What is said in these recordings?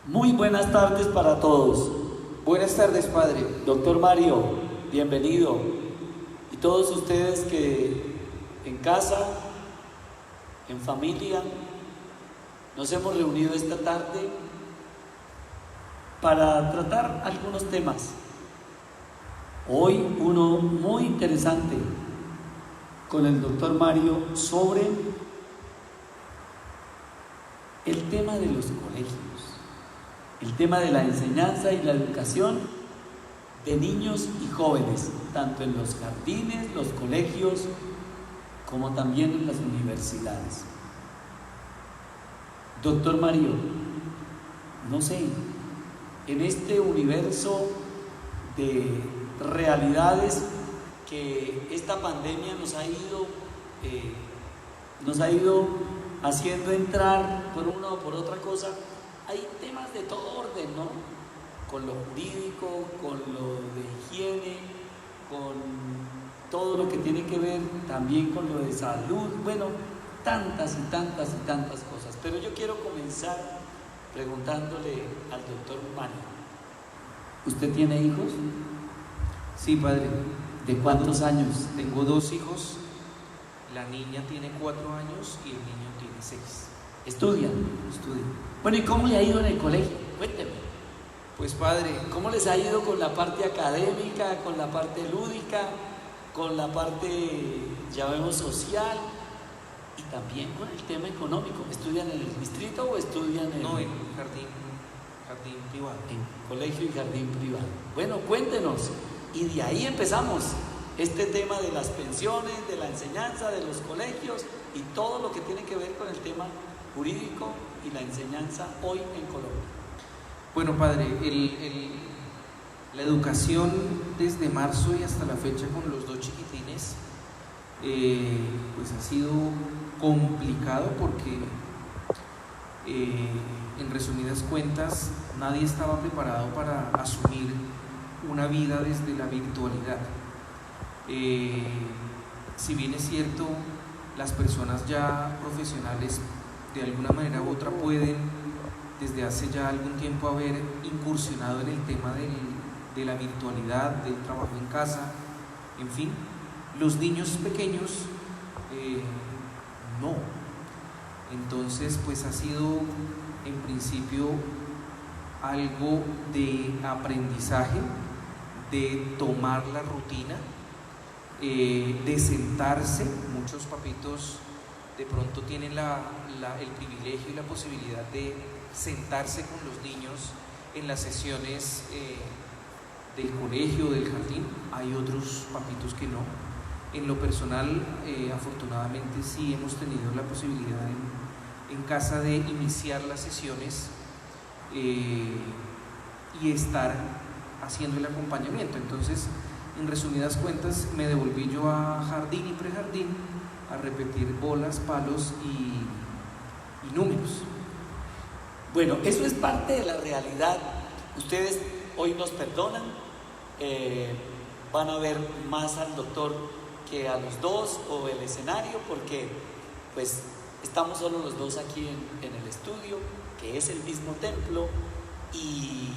Muy buenas tardes para todos. Buenas tardes, padre. Doctor Mario, bienvenido. Y todos ustedes que en casa, en familia, nos hemos reunido esta tarde para tratar algunos temas. Hoy uno muy interesante con el doctor Mario sobre el tema de los colegios, el tema de la enseñanza y la educación de niños y jóvenes, tanto en los jardines, los colegios, como también en las universidades. Doctor Mario, no sé, en este universo de realidades que esta pandemia nos ha ido haciendo entrar por una o por otra cosa, hay temas de todo orden, ¿no? Con lo jurídico, con lo de higiene, con todo lo que tiene que ver también con lo de salud, bueno, tantas y tantas y tantas cosas. Pero yo quiero comenzar preguntándole al doctor Mario, ¿usted tiene hijos? Sí, padre. ¿De cuántos años? Tengo 2 hijos. La niña tiene 4 años y el niño tiene 6. ¿Estudian? Bueno, ¿y cómo le ha ido en el colegio? Cuénteme. Pues, padre, ¿Cómo les ha ido con la parte académica, con la parte lúdica, con la parte, llamemos, social y también con el tema económico? ¿Estudian en el distrito o estudian en...? no, en jardín privado. En colegio y jardín privado. Bueno, cuéntenos. Y de ahí empezamos este tema de las pensiones, de la enseñanza, de los colegios y todo lo que tiene que ver con el tema jurídico y la enseñanza hoy en Colombia. Bueno, padre, la educación desde marzo y hasta la fecha con los 2 chiquitines, pues ha sido complicado porque, en resumidas cuentas, nadie estaba preparado para asumir una vida desde la virtualidad. Si bien es cierto, las personas ya profesionales de alguna manera u otra pueden desde hace ya algún tiempo haber incursionado en el tema de la virtualidad, del trabajo en casa, en fin, los niños pequeños no. Entonces, pues ha sido en principio algo de aprendizaje, de tomar la rutina, de sentarse. Muchos papitos de pronto tienen el privilegio y la posibilidad de sentarse con los niños en las sesiones del colegio, del jardín. Hay otros papitos que no. En lo personal, afortunadamente sí hemos tenido la posibilidad en casa de iniciar las sesiones y estar haciendo el acompañamiento. Entonces, en resumidas cuentas, me devolví yo a jardín y prejardín a repetir bolas, palos y números. Bueno, eso es parte de la realidad. Ustedes hoy nos perdonan, van a ver más al doctor que a los dos o el escenario, porque pues estamos solo los dos aquí en el estudio, que es el mismo templo, y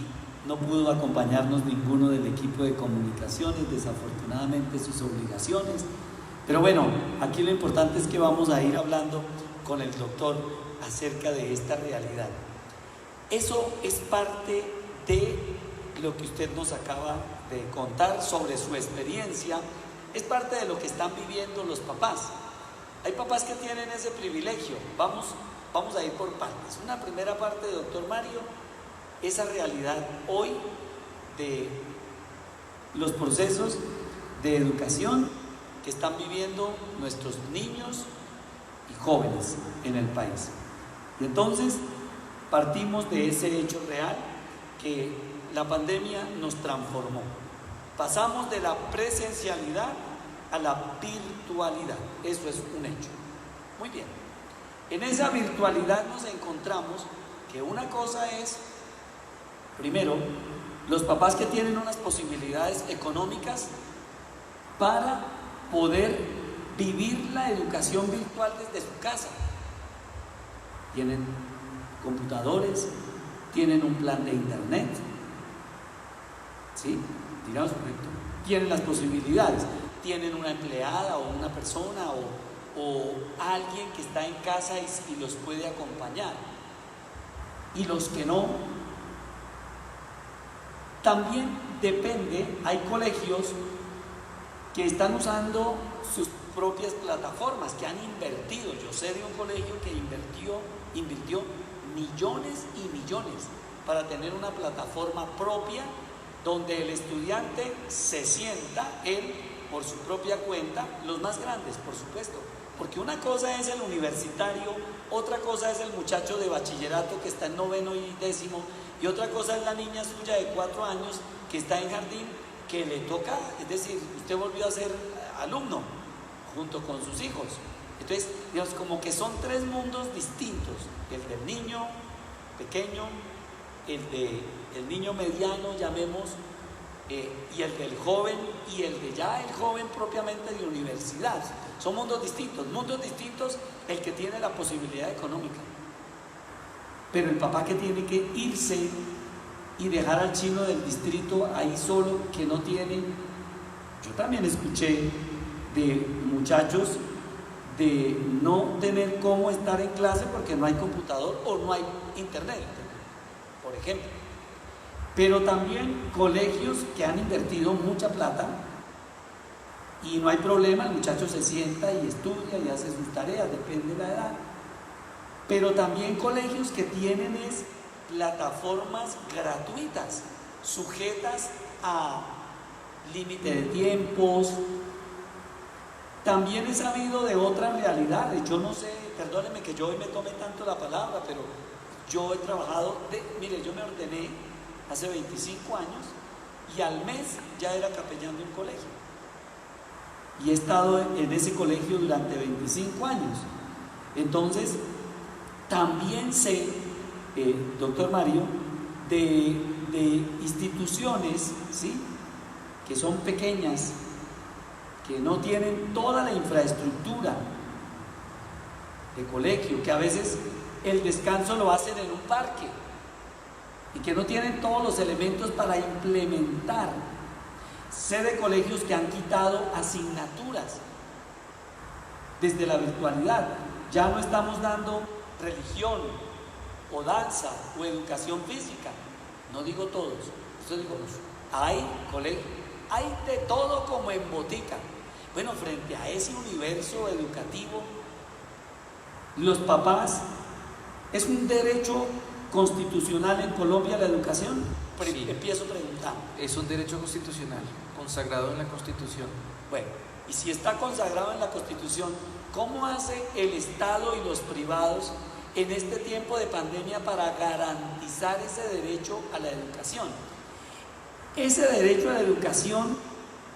no pudo acompañarnos ninguno del equipo de comunicaciones, desafortunadamente sus obligaciones. Pero bueno, aquí lo importante es que vamos a ir hablando con el doctor acerca de esta realidad. Eso es parte de lo que usted nos acaba de contar sobre su experiencia, es parte de lo que están viviendo los papás. Hay papás que tienen ese privilegio. Vamos a ir por partes. Una primera parte, doctor Mario, esa realidad hoy de los procesos de educación que están viviendo nuestros niños y jóvenes en el país. Y entonces partimos de ese hecho real que la pandemia nos transformó. Pasamos de la presencialidad a la virtualidad. Eso es un hecho. Muy bien. En esa virtualidad nos encontramos que una cosa es, primero, los papás que tienen unas posibilidades económicas para poder vivir la educación virtual desde su casa. Tienen computadores, tienen un plan de internet, ¿sí? Digamos, tienen las posibilidades, tienen una empleada o una persona o alguien que está en casa y los puede acompañar. Y los que no, también depende, hay colegios que están usando sus propias plataformas, que han invertido. Yo sé de un colegio que invirtió millones y millones para tener una plataforma propia donde el estudiante se sienta él por su propia cuenta, los más grandes, por supuesto, porque una cosa es el universitario, otra cosa es el muchacho de bachillerato que está en 9º y 10º, y otra cosa es la niña suya de 4 años que está en jardín, que le toca, es decir, usted volvió a ser alumno junto con sus hijos. Entonces, digamos, como que son 3 mundos distintos: el del niño pequeño, el niño mediano, llamemos, y el del joven, y el de ya el joven propiamente de universidad. Son mundos distintos el que tiene la posibilidad económica. Pero el papá que tiene que irse y dejar al chino del distrito ahí solo, que no tiene. Yo también escuché de muchachos de no tener cómo estar en clase porque no hay computador o no hay internet, por ejemplo. Pero también colegios que han invertido mucha plata y no hay problema, el muchacho se sienta y estudia y hace sus tareas, depende de la edad. Pero también colegios que tienen plataformas gratuitas, sujetas a límite de tiempos. También he sabido de otras realidades. Yo no sé, perdónenme que yo hoy me tome tanto la palabra, pero yo he trabajado, mire, yo me ordené hace 25 años y al mes ya era capellán de un colegio. Y he estado en ese colegio durante 25 años. Entonces, también sé, doctor Mario, de instituciones, ¿sí?, que son pequeñas, que no tienen toda la infraestructura de colegio, que a veces el descanso lo hacen en un parque y que no tienen todos los elementos para implementar. Sé de colegios que han quitado asignaturas desde la virtualidad. Ya no estamos dando religión o danza o educación física. No digo todos, eso digo los. Hay colegios, hay de todo como en botica. Bueno, frente a ese universo educativo, los papás, ¿es un derecho constitucional en Colombia la educación? Sí. Empiezo preguntando. Es un derecho constitucional, consagrado en la Constitución. Bueno, y si está consagrado en la Constitución, ¿cómo hace el Estado y los privados en este tiempo de pandemia para garantizar ese derecho a la educación? Ese derecho a la educación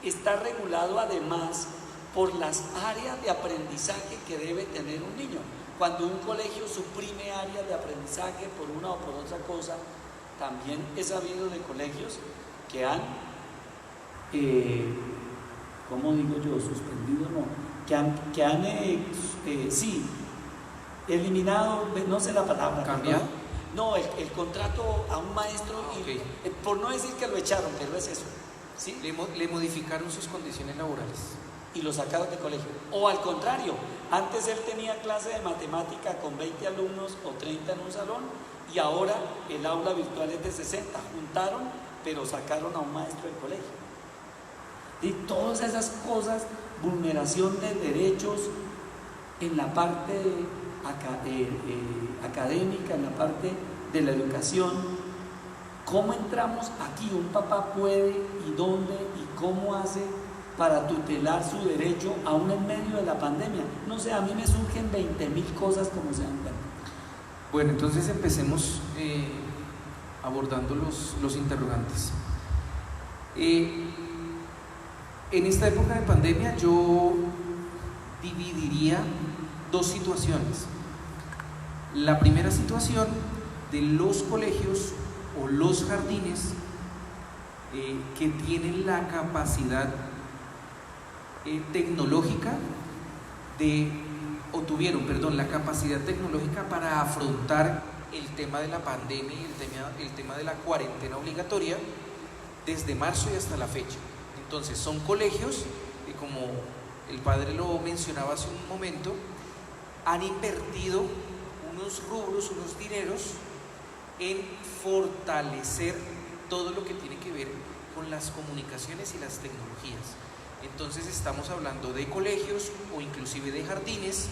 está regulado además por las áreas de aprendizaje que debe tener un niño. Cuando un colegio suprime áreas de aprendizaje por una o por otra cosa, también he sabido de colegios que han, ¿cómo digo yo? Suspendido, no, que han eliminado, no sé la palabra. ¿Cambiado? No, el contrato a un maestro, Okay. Por no decir que lo echaron, pero es eso, ¿sí? Le modificaron sus condiciones laborales. Y lo sacaron de colegio. O al contrario, antes él tenía clase de matemática con 20 alumnos o 30 en un salón, y ahora el aula virtual es de 60. Juntaron, pero sacaron a un maestro del colegio. Y todas esas cosas, vulneración de derechos en la parte académica, en la parte de la educación. ¿Cómo entramos aquí? Un papá puede, y dónde, y cómo hace para tutelar su derecho aún en medio de la pandemia. No sé, a mí me surgen 20.000 cosas, como se dan cuenta. Bueno, entonces empecemos abordando los interrogantes. En esta época de pandemia yo dividiría 2 situaciones. La primera situación de los colegios o los jardines que tienen la capacidad tuvieron la capacidad tecnológica para afrontar el tema de la pandemia y el tema de la cuarentena obligatoria desde marzo y hasta la fecha. Entonces son colegios que, como el padre lo mencionaba hace un momento, han invertido unos rubros, unos dineros en fortalecer todo lo que tiene que ver con las comunicaciones y las tecnologías. Entonces estamos hablando de colegios o inclusive de jardines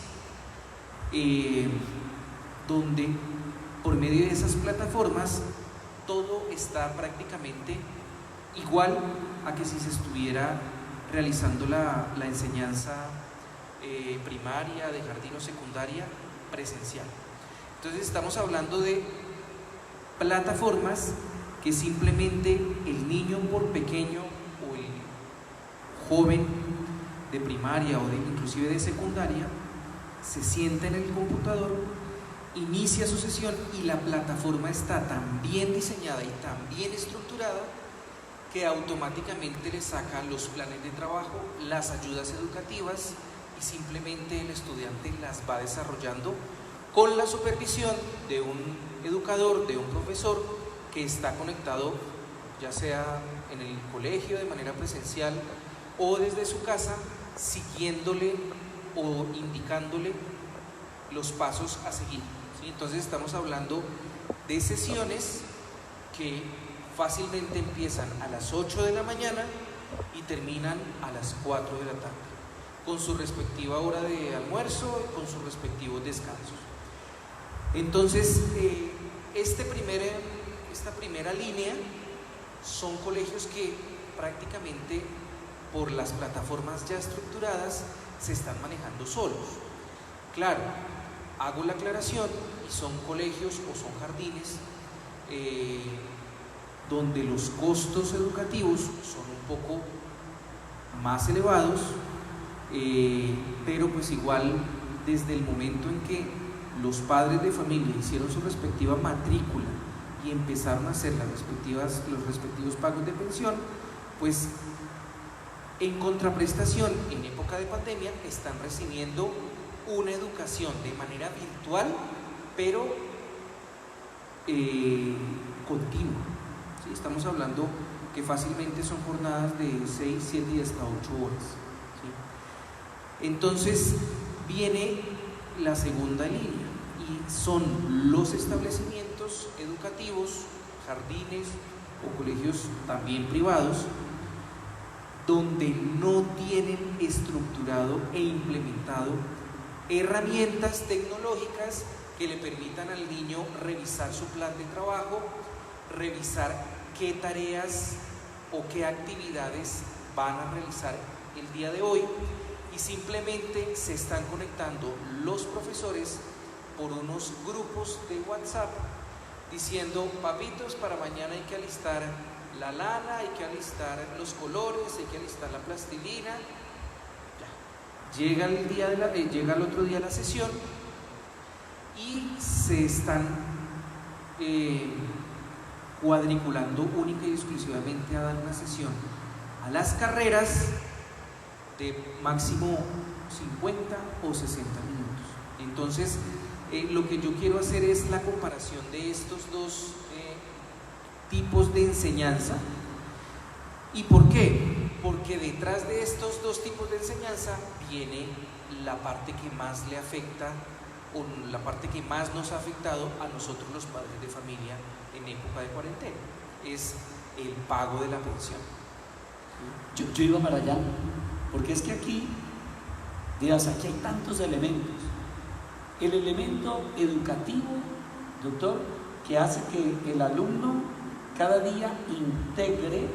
donde por medio de esas plataformas todo está prácticamente igual a que si se estuviera realizando la enseñanza primaria, de jardín o secundaria presencial. Entonces estamos hablando de plataformas que simplemente el niño por pequeño o el joven de primaria o inclusive de secundaria se sienta en el computador, inicia su sesión y la plataforma está tan bien diseñada y tan bien estructurada que automáticamente le saca los planes de trabajo, las ayudas educativas y simplemente el estudiante las va desarrollando con la supervisión de un educador, de un profesor que está conectado ya sea en el colegio de manera presencial o desde su casa, siguiéndole o indicándole los pasos a seguir, ¿sí? Entonces estamos hablando de sesiones que fácilmente empiezan a las 8 de la mañana y terminan a las 4 de la tarde, con su respectiva hora de almuerzo y con sus respectivos descansos. Entonces, esta primera línea son colegios que prácticamente por las plataformas ya estructuradas se están manejando solos. Claro, hago la aclaración, y son colegios o son jardines donde los costos educativos son un poco más elevados, pero pues igual desde el momento en que los padres de familia hicieron su respectiva matrícula y empezaron a hacer los respectivos pagos de pensión, pues en contraprestación en época de pandemia están recibiendo una educación de manera virtual, pero continua. ¿Sí? Estamos hablando que fácilmente son jornadas de 6, 7 y hasta 8 horas. ¿Sí? Entonces viene la segunda línea y son los establecimientos educativos, jardines o colegios también privados, donde no tienen estructurado e implementado herramientas tecnológicas que le permitan al niño revisar su plan de trabajo, revisar qué tareas o qué actividades van a realizar el día de hoy, y simplemente se están conectando los profesores por unos grupos de WhatsApp diciendo: papitos, para mañana hay que alistar la lana, hay que alistar los colores, hay que alistar la plastilina. Ya. Llega el otro día la sesión y se están cuadriculando única y exclusivamente a dar una sesión a las carreras de máximo 50 o 60 minutos. Entonces, lo que yo quiero hacer es la comparación de estos dos tipos de enseñanza. ¿Y por qué? Porque detrás de estos dos tipos de enseñanza viene la parte que más le afecta, o la parte que más nos ha afectado a nosotros los padres de familia en época de cuarentena, es el pago de la pensión. Yo iba para allá, porque es que aquí hay tantos elementos. El elemento educativo, doctor, que hace que el alumno cada día integre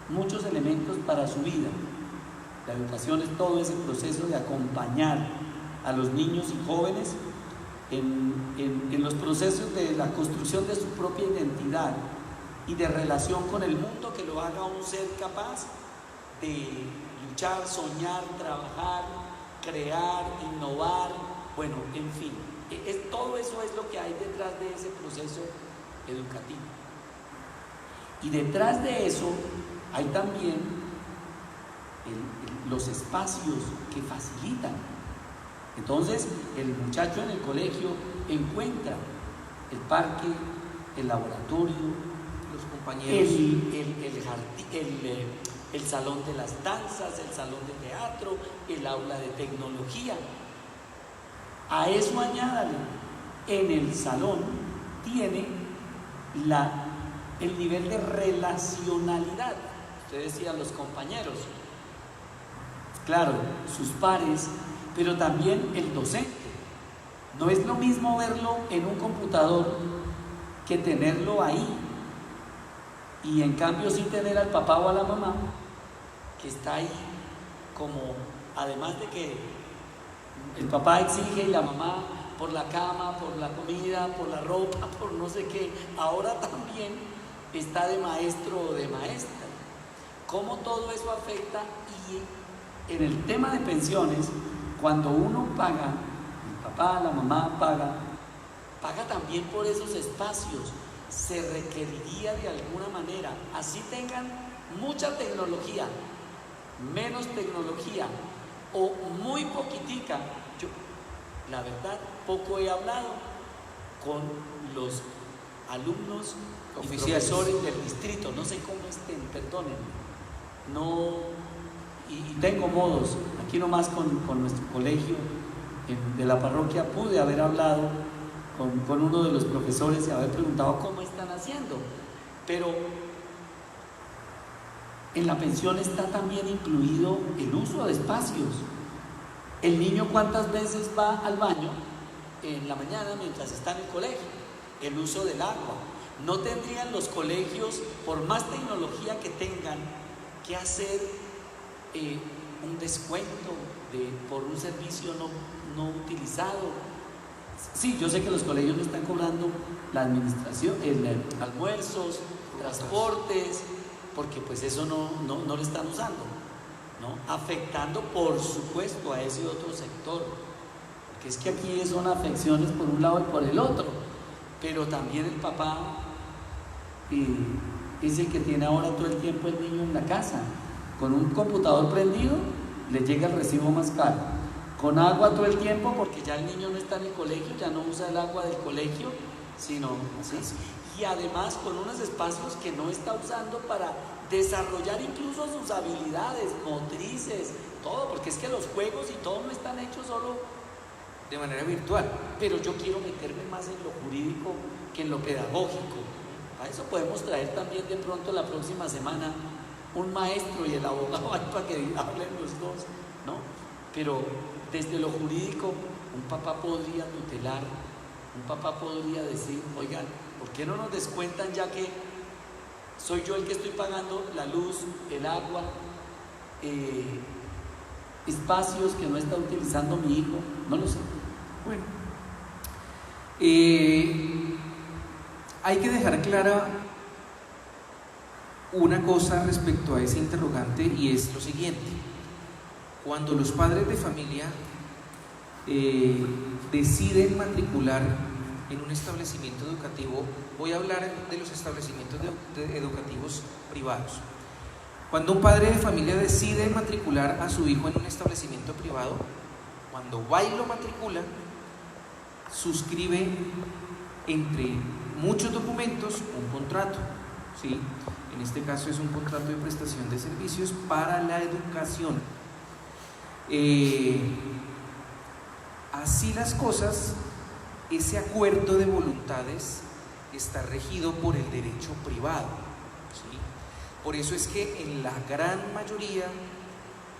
muchos elementos para su vida. La educación es todo ese proceso de acompañar a los niños y jóvenes en los procesos de la construcción de su propia identidad y de relación con el mundo, que lo haga un ser capaz de luchar, soñar, trabajar, crear, innovar, bueno, en fin, todo eso es lo que hay detrás de ese proceso educativo. Y detrás de eso hay también los espacios que facilitan. Entonces, el muchacho en el colegio encuentra el parque, el laboratorio, los compañeros, el salón de las danzas, el salón de teatro, el aula de tecnología. A eso añádale, en el salón tiene el nivel de relacionalidad. Usted decía los compañeros, claro, sus pares, pero también el docente. No es lo mismo verlo en un computador que tenerlo ahí, y en cambio sí tener al papá o a la mamá que está ahí, como además de que el papá exige y la mamá por la cama, por la comida, por la ropa, por no sé qué, ahora también está de maestro o de maestra. ¿Cómo todo eso afecta? Y en el tema de pensiones, cuando uno paga, el papá, la mamá paga también por esos espacios. Se requeriría de alguna manera, así tengan mucha tecnología, menos tecnología o muy poquitica. Yo, la verdad, poco he hablado con los alumnos y profesores del distrito, no sé cómo estén, perdónenme, no, y tengo modos, aquí nomás con nuestro colegio de la parroquia pude haber hablado con uno de los profesores y haber preguntado cómo están haciendo, pero en la pensión está también incluido el uso de espacios. El niño cuántas veces va al baño en la mañana mientras está en el colegio, el uso del agua. No tendrían los colegios, por más tecnología que tengan, que hacer un descuento por un servicio no utilizado. Sí, yo sé que los colegios no están cobrando la administración, almuerzos, transportes, porque pues eso no lo están usando, ¿no? Afectando por supuesto a ese otro sector, porque es que aquí son afecciones por un lado y por el otro, pero también el papá es el que tiene ahora todo el tiempo el niño en la casa, con un computador prendido le llega el recibo más caro. Con agua todo el tiempo, porque ya el niño no está en el colegio, ya no usa el agua del colegio, sino ¿sí? Y además con unos espacios que no está usando para desarrollar incluso sus habilidades motrices, todo, porque es que los juegos y todo no están hechos solo de manera virtual. Pero yo quiero meterme más en lo jurídico que en lo pedagógico. A eso podemos traer también de pronto la próxima semana un maestro y el abogado para que hablen los dos, ¿no? Pero desde lo jurídico, un papá podría tutelar, un papá podría decir, oigan, ¿por qué no nos descuentan ya que soy yo el que estoy pagando la luz, el agua, espacios que no está utilizando mi hijo? No lo sé. Bueno, hay que dejar clara una cosa respecto a ese interrogante, y es lo siguiente: cuando los padres de familia deciden matricular en un establecimiento educativo, voy a hablar de los establecimientos educativos privados. Cuando un padre de familia decide matricular a su hijo en un establecimiento privado, cuando va y lo matricula, suscribe entre muchos documentos un contrato, ¿sí? En este caso es un contrato de prestación de servicios para la educación. Así las cosas, ese acuerdo de voluntades está regido por el derecho privado, ¿sí? Por eso es que en la gran mayoría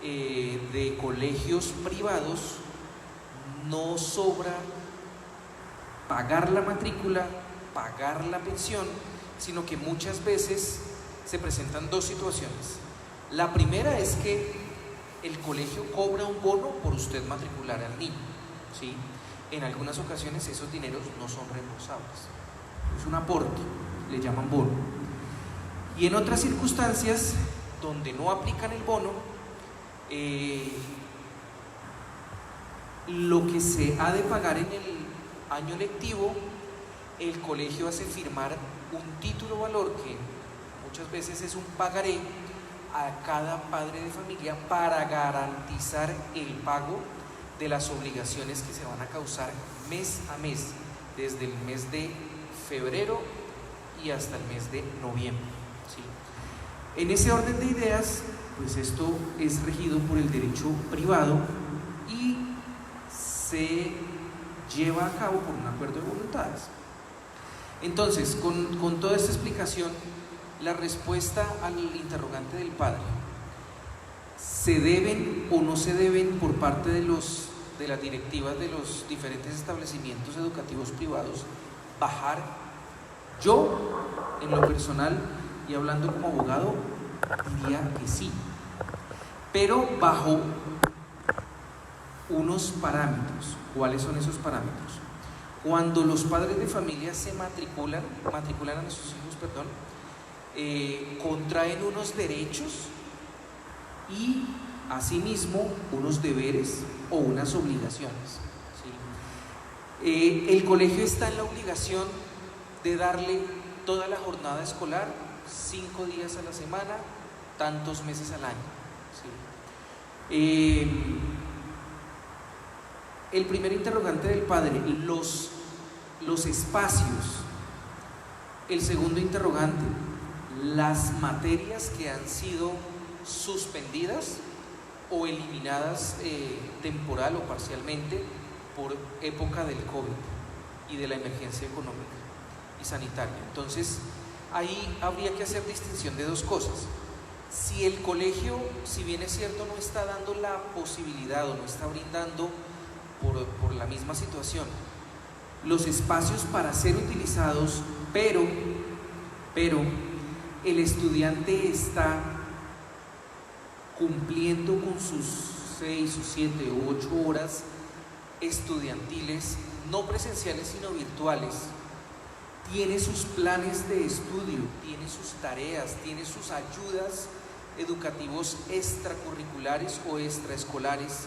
de colegios privados no sobra pagar la matrícula, pagar la pensión, sino que muchas veces se presentan dos situaciones. La primera es que el colegio cobra un bono por usted matricular al niño, ¿sí? En algunas ocasiones esos dineros no son reembolsables, es un aporte, le llaman bono. Y en otras circunstancias donde no aplican el bono, lo que se ha de pagar en el año lectivo, el colegio hace firmar un título valor que muchas veces es un pagaré a cada padre de familia para garantizar el pago de las obligaciones que se van a causar mes a mes, desde el mes de febrero y hasta el mes de noviembre, ¿sí? En ese orden de ideas, pues esto es regido por el derecho privado y se lleva a cabo por un acuerdo de voluntades. Entonces, con toda esta explicación, la respuesta al interrogante del padre: ¿se deben o no se deben por parte de las directivas de los diferentes establecimientos educativos privados bajar? Yo, en lo personal y hablando como abogado, diría que sí, pero bajo unos parámetros. ¿Cuáles son esos parámetros? Cuando los padres de familia se matriculan a sus hijos, contraen unos derechos y asimismo unos deberes o unas obligaciones, ¿sí? El colegio está en la obligación de darle toda la jornada escolar, 5 días a la semana, tantos meses al año, ¿sí? El primer interrogante del padre: los espacios. El segundo interrogante: las materias que han sido suspendidas o eliminadas temporal o parcialmente por época del COVID y de la emergencia económica y sanitaria. Entonces, ahí habría que hacer distinción de dos cosas. Si el colegio, si bien es cierto, no está dando la posibilidad o no está brindando por la misma situación los espacios para ser utilizados, pero el estudiante está cumpliendo con sus 6 o 7 o 8 horas estudiantiles, no presenciales sino virtuales, tiene sus planes de estudio, tiene sus tareas, tiene sus ayudas educativos extracurriculares o extraescolares,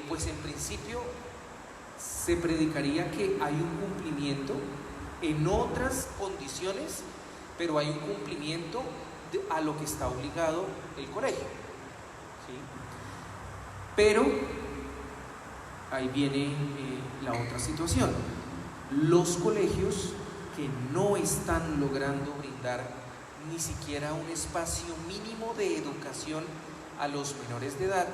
pues en principio se predicaría que hay un cumplimiento en otras condiciones, pero hay un cumplimiento a lo que está obligado el colegio, ¿sí? Pero ahí viene la otra situación: los colegios que no están logrando brindar ni siquiera un espacio mínimo de educación a los menores de edad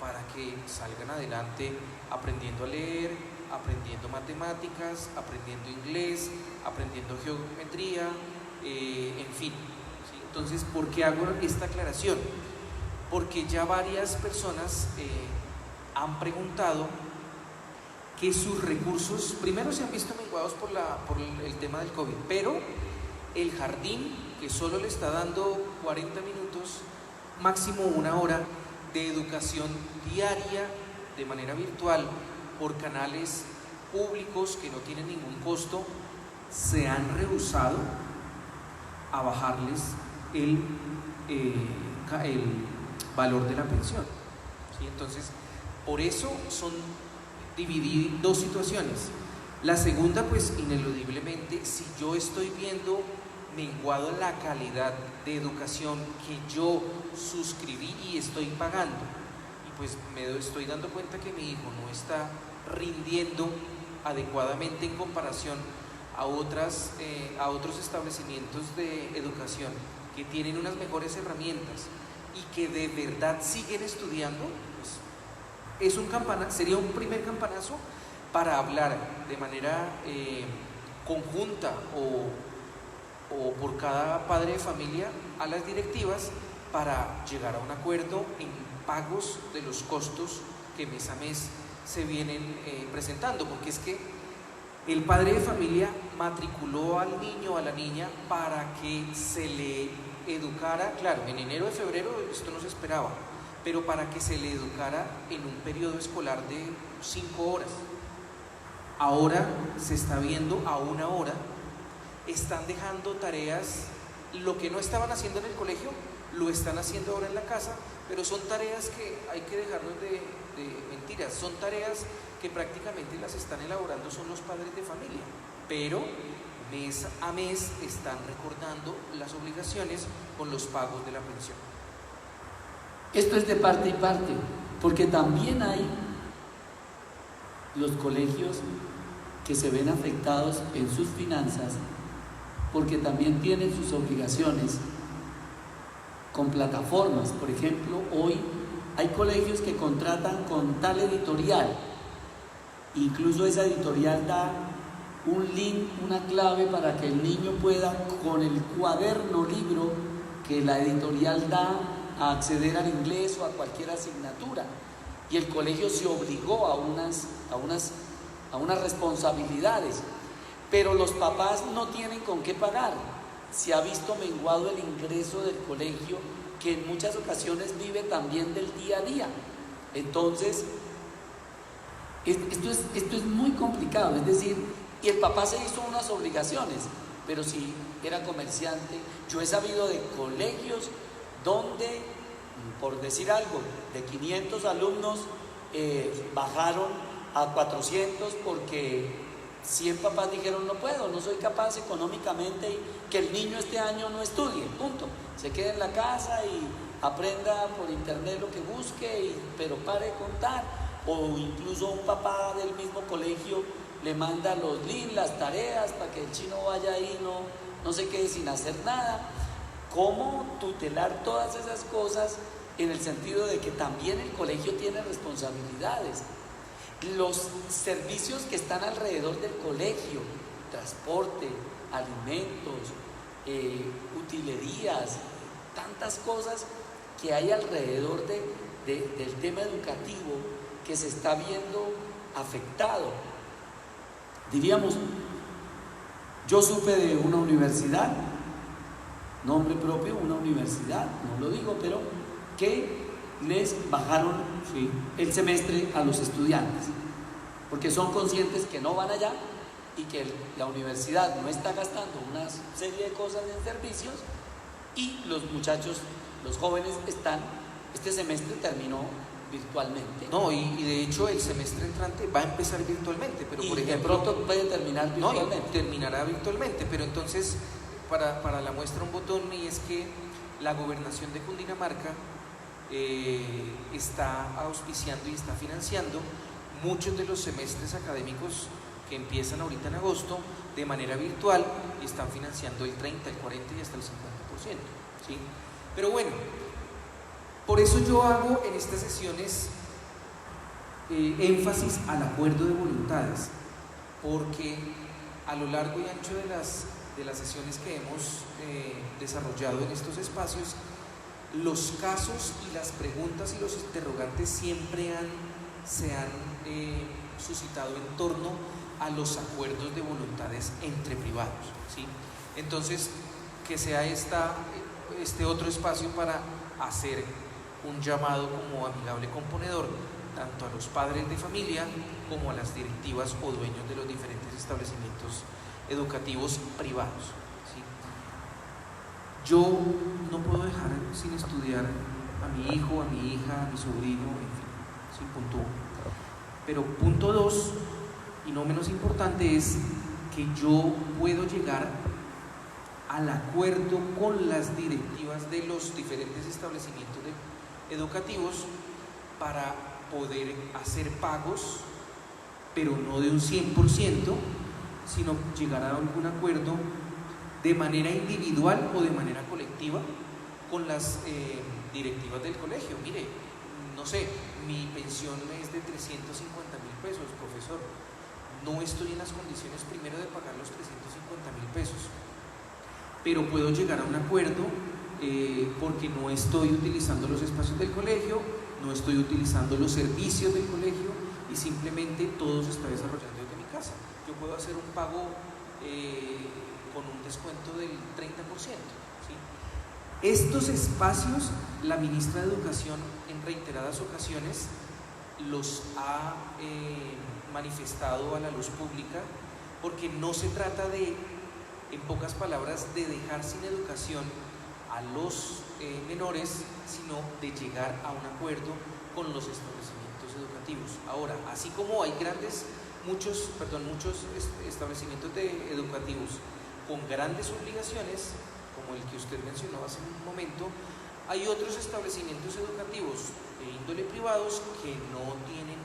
para que salgan adelante aprendiendo a leer, aprendiendo matemáticas, aprendiendo inglés, aprendiendo geometría, en fin, ¿sí? Entonces, ¿por qué hago esta aclaración? Porque ya varias personas han preguntado que sus recursos primero se han visto menguados por el tema del COVID, pero el jardín, que solo le está dando 40 minutos, máximo 1 hora de educación diaria de manera virtual por canales públicos que no tienen ningún costo, se han rehusado a bajarles el valor de la pensión, ¿sí? Entonces, por eso son dividir dos situaciones. La segunda, pues ineludiblemente, si yo estoy viendo menguado la calidad de educación que yo suscribí y estoy pagando, y pues me estoy dando cuenta que mi hijo no está rindiendo adecuadamente en comparación a otros establecimientos de educación que tienen unas mejores herramientas y que de verdad siguen estudiando, pues sería un primer campanazo para hablar de manera conjunta o por cada padre de familia a las directivas para llegar a un acuerdo en pagos de los costos que mes a mes se vienen presentando, porque es que el padre de familia matriculó al niño o a la niña para que se le educara, claro, en enero o febrero esto no se esperaba, pero para que se le educara en un periodo escolar de 5 horas. Ahora se está viendo a 1 hora, están dejando tareas, lo que no estaban haciendo en el colegio, lo están haciendo ahora en la casa, pero son tareas que hay que dejarnos de mentiras, son tareas que prácticamente las están elaborando son los padres de familia, pero mes a mes están recordando las obligaciones con los pagos de la pensión. Esto es de parte y parte, porque también hay los colegios que se ven afectados en sus finanzas porque también tienen sus obligaciones con plataformas. Por ejemplo, hoy hay colegios que contratan con tal editorial, incluso esa editorial da un link, una clave para que el niño pueda, con el cuaderno libro que la editorial da, a acceder al inglés o a cualquier asignatura. Y el colegio se obligó a unas responsabilidades, pero los papás no tienen con qué pagar. Se ha visto menguado el ingreso del colegio, que en muchas ocasiones vive también del día a día. Entonces, esto es muy complicado, es decir, y el papá se hizo unas obligaciones, pero si era comerciante. Yo he sabido de colegios donde, por decir algo, de 500 alumnos bajaron a 400 porque 100 papás dijeron: no puedo, no soy capaz económicamente, y que el niño este año no estudie, punto, se quede en la casa y aprenda por internet lo que busque, pero pare de contar. O incluso un papá del mismo colegio le manda los links, las tareas, para que el chino vaya ahí, no se quede sin hacer nada. ¿Cómo tutelar todas esas cosas en el sentido de que también el colegio tiene responsabilidades? Los servicios que están alrededor del colegio, transporte, alimentos, utilerías, tantas cosas que hay alrededor del tema educativo que se está viendo afectado. Diríamos, yo supe de una universidad, nombre propio, una universidad, no lo digo, pero que les bajaron el semestre a los estudiantes, porque son conscientes que no van allá y que la universidad no está gastando una serie de cosas en servicios, y los muchachos, los jóvenes este semestre terminó virtualmente. No, y de hecho el semestre entrante va a empezar virtualmente, pero por ejemplo, de pronto puede terminar virtualmente. No, terminará virtualmente, pero entonces, para la muestra un botón, y es que la gobernación de Cundinamarca está auspiciando y está financiando muchos de los semestres académicos que empiezan ahorita en agosto de manera virtual, y están financiando el 30, el 40 y hasta el 50%, ¿sí? Pero bueno, por eso yo hago en estas sesiones énfasis al acuerdo de voluntades, porque a lo largo y ancho de las sesiones que hemos desarrollado en estos espacios, los casos y las preguntas y los interrogantes siempre se han suscitado en torno a los acuerdos de voluntades entre privados, ¿sí? Entonces, que sea este otro espacio para hacer un llamado como amigable componedor tanto a los padres de familia como a las directivas o dueños de los diferentes establecimientos educativos privados, ¿sí? Yo no puedo dejar sin estudiar a mi hijo, a mi hija, a mi sobrino, en fin, ¿sí? Punto uno. Pero punto dos, y no menos importante, es que yo puedo llegar al acuerdo con las directivas de los diferentes establecimientos educativos para poder hacer pagos, pero no de un 100%, sino llegar a algún acuerdo de manera individual o de manera colectiva con las directivas del colegio. Mire, no sé, mi pensión es de 350.000 pesos, profesor. No estoy en las condiciones primero de pagar los 350.000 pesos, pero puedo llegar a un acuerdo porque no estoy utilizando los espacios del colegio, no estoy utilizando los servicios del colegio, y simplemente todo se está desarrollando desde mi casa. Yo puedo hacer un pago con un descuento del 30%, ¿sí? Estos espacios, la ministra de Educación en reiteradas ocasiones los ha manifestado a la luz pública, porque no se trata de, en pocas palabras, de dejar sin educación a los menores, sino de llegar a un acuerdo con los establecimientos educativos. Ahora, así como hay muchos establecimientos educativos con grandes obligaciones, como el que usted mencionó hace un momento, hay otros establecimientos educativos de índole privados que no tienen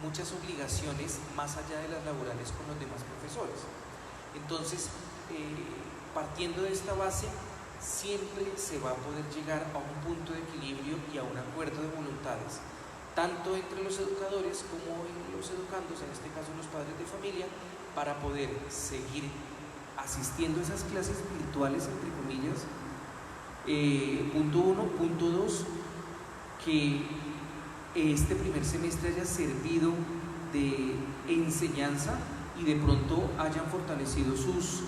muchas obligaciones más allá de las laborales con los demás profesores. Entonces, partiendo de esta base, siempre se va a poder llegar a un punto de equilibrio y a un acuerdo de voluntades, tanto entre los educadores como en los educandos, en este caso los padres de familia, para poder seguir asistiendo a esas clases virtuales, entre comillas. Punto 1. Punto 2, que este primer semestre haya servido de enseñanza y de pronto hayan fortalecido sus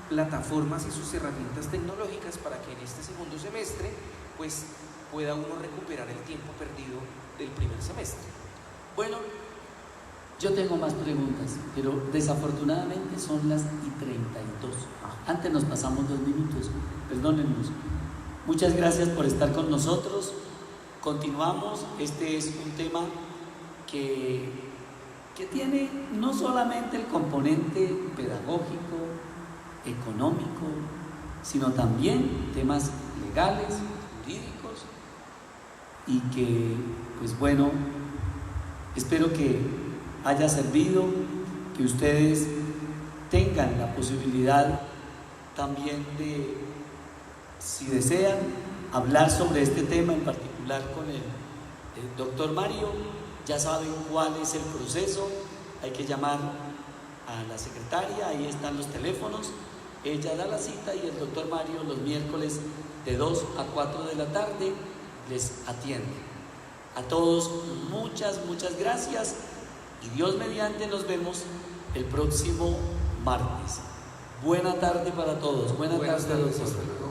plataformas y sus herramientas tecnológicas para que en este segundo semestre pues pueda uno recuperar el tiempo perdido del primer semestre. Bueno, yo tengo más preguntas, pero desafortunadamente son las 32. Antes nos pasamos 2 minutos, perdónennos. Muchas gracias por estar con nosotros. Continuamos. Este es un tema que tiene no solamente el componente pedagógico, económico, sino también temas legales, jurídicos, y que, pues bueno, espero que haya servido, que ustedes tengan la posibilidad también de, si desean, hablar sobre este tema en particular con el doctor Mario. Ya saben cuál es el proceso, hay que llamar a la secretaria, ahí están los teléfonos, ella da la cita y el doctor Mario los miércoles de 2 a 4 de la tarde les atiende. A todos muchas gracias y Dios mediante nos vemos el próximo martes. Buena tarde para todos. Buenas tardes, doctor.